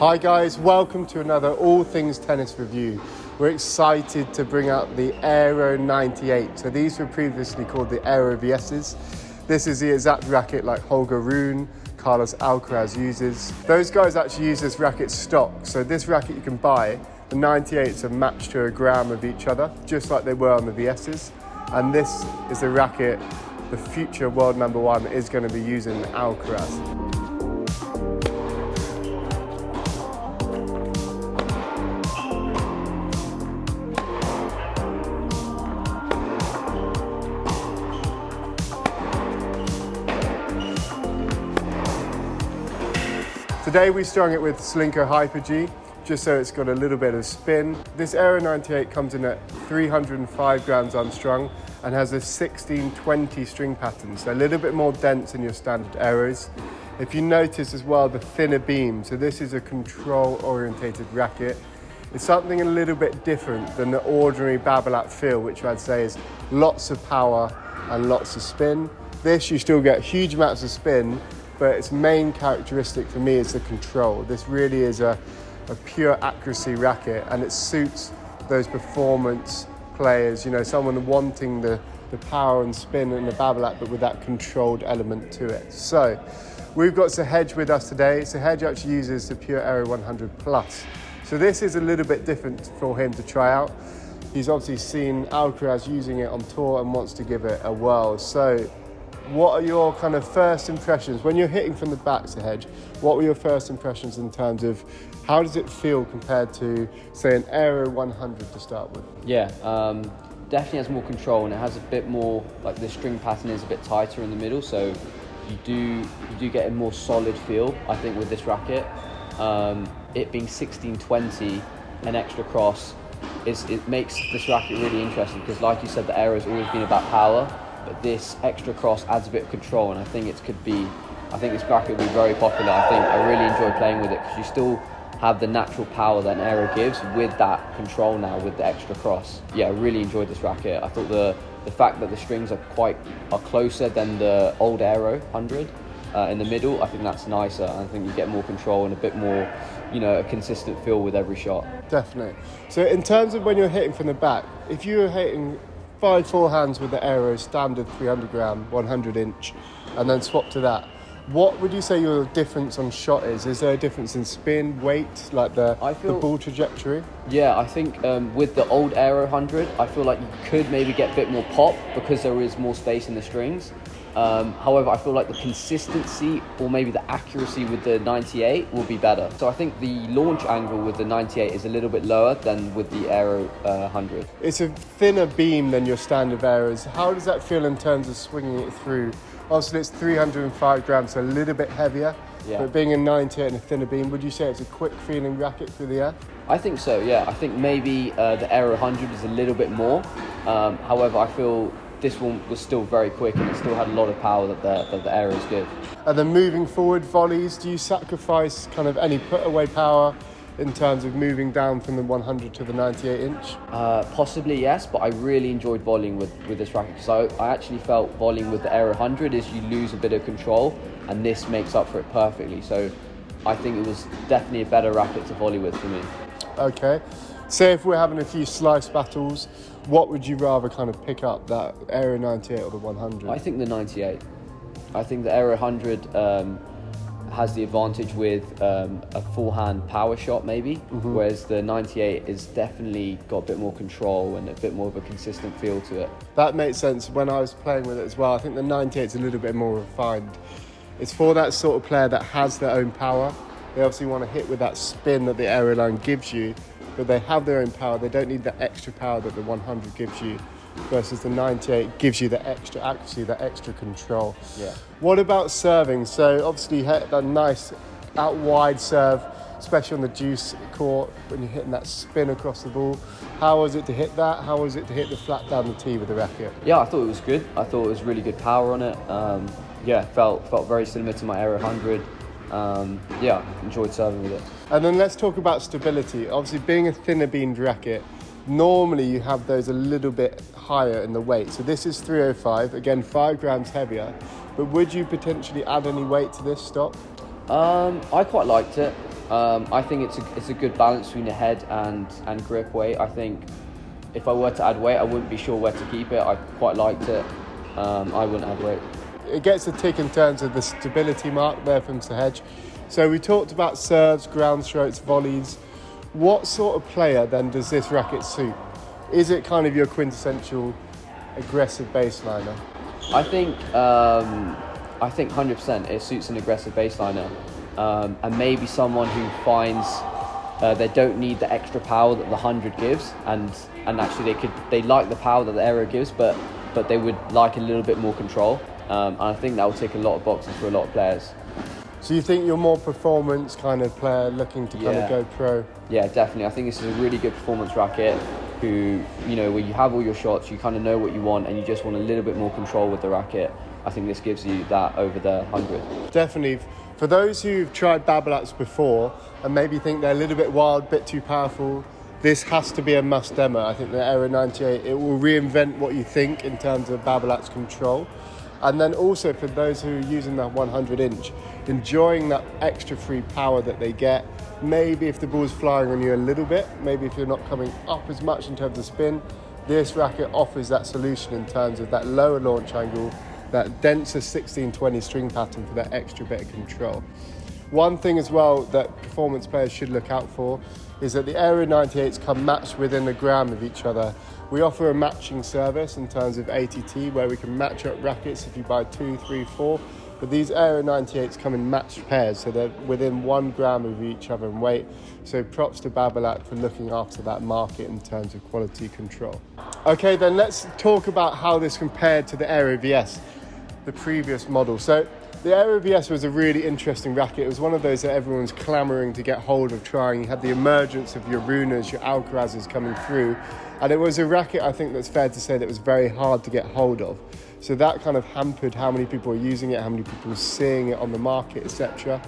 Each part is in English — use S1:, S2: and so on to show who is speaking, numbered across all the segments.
S1: Hi guys, welcome to another All Things Tennis review. We're excited to bring out the Aero 98. So these were previously called the Aero VS's. This is the exact racket like Holger Rune, Carlos Alcaraz uses. Those guys actually use this racket stock. So this racket you can buy, the 98s are matched to a gram of each other, just like they were on the VS's. And this is the racket the future world number one is going to be using, Alcaraz. Today we strung it with Slinko Hyper G, just so it's got a little bit of spin. This Aero 98 comes in at 305 grams unstrung and has a 16-20 string pattern, so a little bit more dense than your standard Aeros. If you notice as well, the thinner beam, so this is a control-orientated racket. It's something a little bit different than the ordinary Babolat feel, which I'd say is lots of power and lots of spin. This, you still get huge amounts of spin, but its main characteristic for me is the control. This really is a pure accuracy racket, and it suits those performance players, you know, someone wanting the power and spin in the Babolat, but with that controlled element to it. So we've got Sahej with us today. Sahej actually uses the Pure Aero 100 Plus. So this is a little bit different for him to try out. He's obviously seen Alcaraz using it on tour and wants to give it a whirl. So what are your kind of first impressions when you're hitting from the back, Sahej? What were your first impressions in terms of how does it feel compared to, say, an Aero 100 to start with?
S2: Yeah, definitely has more control, and it has a bit more, like the string pattern is a bit tighter in the middle, so you do get a more solid feel, I think, with this racket. It being 16-20 and extra cross, it makes this racket really interesting because, like you said, the Aero has always been about power, but this extra cross adds a bit of control, and I think this racket will be very popular. I really enjoy playing with it because you still have the natural power that an Aero gives with that control now with the extra cross. Yeah, I really enjoyed this racket. I thought the fact that the strings are closer than the old Aero 100 in the middle, I think that's nicer. I think you get more control and a bit more, you know, a consistent feel with every shot. Definitely.
S1: So in terms of when you're hitting from the back, if you were hitting 5 forehands with the Aero standard 300 gram, 100 inch, and then swap to that, what would you say your difference on shot is? Is there a difference in spin, weight, like the ball trajectory?
S2: Yeah, I think with the old Aero 100, I feel like you could maybe get a bit more pop because there is more space in the strings. However, I feel like the consistency or maybe the accuracy with the 98 will be better. So I think the launch angle with the 98 is a little bit lower than with the Aero 100.
S1: It's a thinner beam than your standard Aeros. How does that feel in terms of swinging it through? Obviously, it's 305 grams, so a little bit heavier. Yeah. But being a 98 and a thinner beam, would you say it's a quick feeling racket through the air?
S2: I think so, yeah. I think maybe the Aero 100 is a little bit more. However, I feel this one was still very quick and it still had a lot of power that the Aeros give.
S1: And then moving forward, volleys, do you sacrifice kind of any put-away power in terms of moving down from the 100 to the 98 inch?
S2: Possibly, yes, but I really enjoyed volleying with this racket because I actually felt volleying with the Aero 100 is you lose a bit of control, and this makes up for it perfectly. So I think it was definitely a better racket to volley with for me.
S1: Okay. Say if we're having a few slice battles, what would you rather kind of pick up, that Aero 98 or the 100?
S2: I think the 98. I think the Aero 100 has the advantage with a forehand power shot maybe, whereas the 98 is definitely got a bit more control and a bit more of a consistent feel to it.
S1: That makes sense. When I was playing with it as well, I think the 98 is a little bit more refined. It's for that sort of player that has their own power. They obviously want to hit with that spin that the Aero line gives you, but they have their own power. They don't need the extra power that the 100 gives you, versus the 98 gives you the extra accuracy, the extra control.
S2: Yeah.
S1: What about serving? So obviously you hit that nice out wide serve, especially on the juice court when you're hitting that spin across the ball. How was it to hit that? How was it to hit the flat down the tee with the racket?
S2: Yeah, I thought it was good. I thought it was really good power on it. Felt very similar to my Aero 100. Enjoyed serving with it.
S1: And then let's talk about stability. Obviously, being a thinner beamed racket, normally you have those a little bit higher in the weight. So this is 305, again 5 grams heavier. But would you potentially add any weight to this stock?
S2: I quite liked it. I think it's a good balance between the head and grip weight. I think if I were to add weight, I wouldn't be sure where to keep it. I quite liked it. I wouldn't add weight.
S1: It gets a tick in terms of the stability mark there from Sahej. So we talked about serves, ground strokes, volleys. What sort of player then does this racket suit? Is it kind of your quintessential aggressive baseliner?
S2: I think 100% it suits an aggressive baseliner, and maybe someone who finds they don't need the extra power that the 100 gives, and actually they like the power that the Aero gives, but they would like a little bit more control. And I think that will tick a lot of boxes for a lot of players.
S1: So you think you're more performance kind of player looking to kind of go pro? Yeah,
S2: definitely. I think this is a really good performance racket who, you know, where you have all your shots, you kind of know what you want, and you just want a little bit more control with the racket. I think this gives you that over the 100.
S1: Definitely. For those who've tried Babolats before and maybe think they're a little bit wild, bit too powerful, this has to be a must demo. I think the Aero 98, it will reinvent what you think in terms of Babolat's control. And then also for those who are using that 100 inch, enjoying that extra free power that they get. Maybe if the ball's flying on you a little bit, maybe if you're not coming up as much in terms of spin, this racket offers that solution in terms of that lower launch angle, that denser 16-20 string pattern for that extra bit of control. One thing as well that performance players should look out for is that the Aero 98s come matched within a gram of each other. We offer a matching service in terms of ATT where we can match up rackets if you buy 2, 3, 4. But these Aero 98s come in matched pairs, so they're within 1 gram of each other in weight. So props to Babolat for looking after that market in terms of quality control. Okay, then let's talk about how this compared to the Aero VS, the previous model. So the Aero VS was a really interesting racket. It was one of those that everyone's clamoring to get hold of trying. You had the emergence of your Runas, your Alcarazes coming through. And it was a racket, I think that's fair to say, that was very hard to get hold of. So that kind of hampered how many people were using it, how many people were seeing it on the market, etc.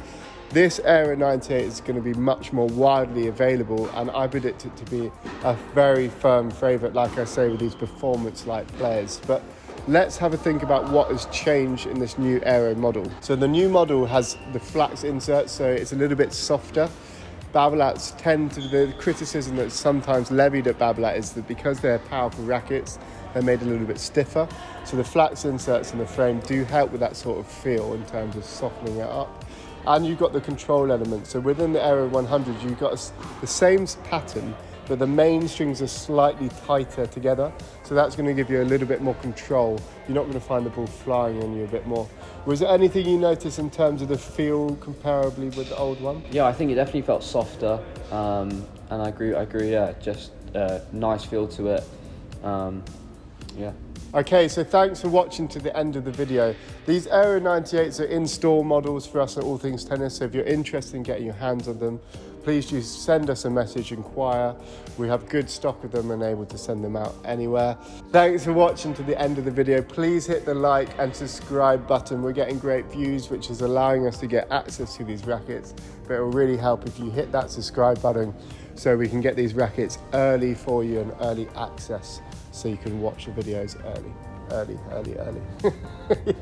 S1: This Aero 98 is going to be much more widely available, and I predict it to be a very firm favourite, like I say, with these performance-like players. But let's have a think about what has changed in this new Aero model. So the new model has the flax insert, so it's a little bit softer. Babolats tend to, the criticism that's sometimes levied at Babolat is that because they're powerful rackets, they're made a little bit stiffer. So the flax inserts in the frame do help with that sort of feel in terms of softening it up. And you've got the control element. So within the Aero 100, you've got the same pattern, but the main strings are slightly tighter together. So that's going to give you a little bit more control. You're not going to find the ball flying on you a bit more. Was there anything you noticed in terms of the feel comparably with the old one?
S2: Yeah, I think it definitely felt softer. And I agree, yeah, just a nice feel to it. Yeah.
S1: Okay, so thanks for watching to the end of the video. These Aero 98s are in-store models for us at All Things Tennis, so if you're interested in getting your hands on them, please do send us a message, inquire. We have good stock of them and able to send them out anywhere. Thanks for watching to the end of the video. Please hit the like and subscribe button. We're getting great views, which is allowing us to get access to these rackets, but it will really help if you hit that subscribe button so we can get these rackets early for you and early access, so you can watch the videos early. Yeah.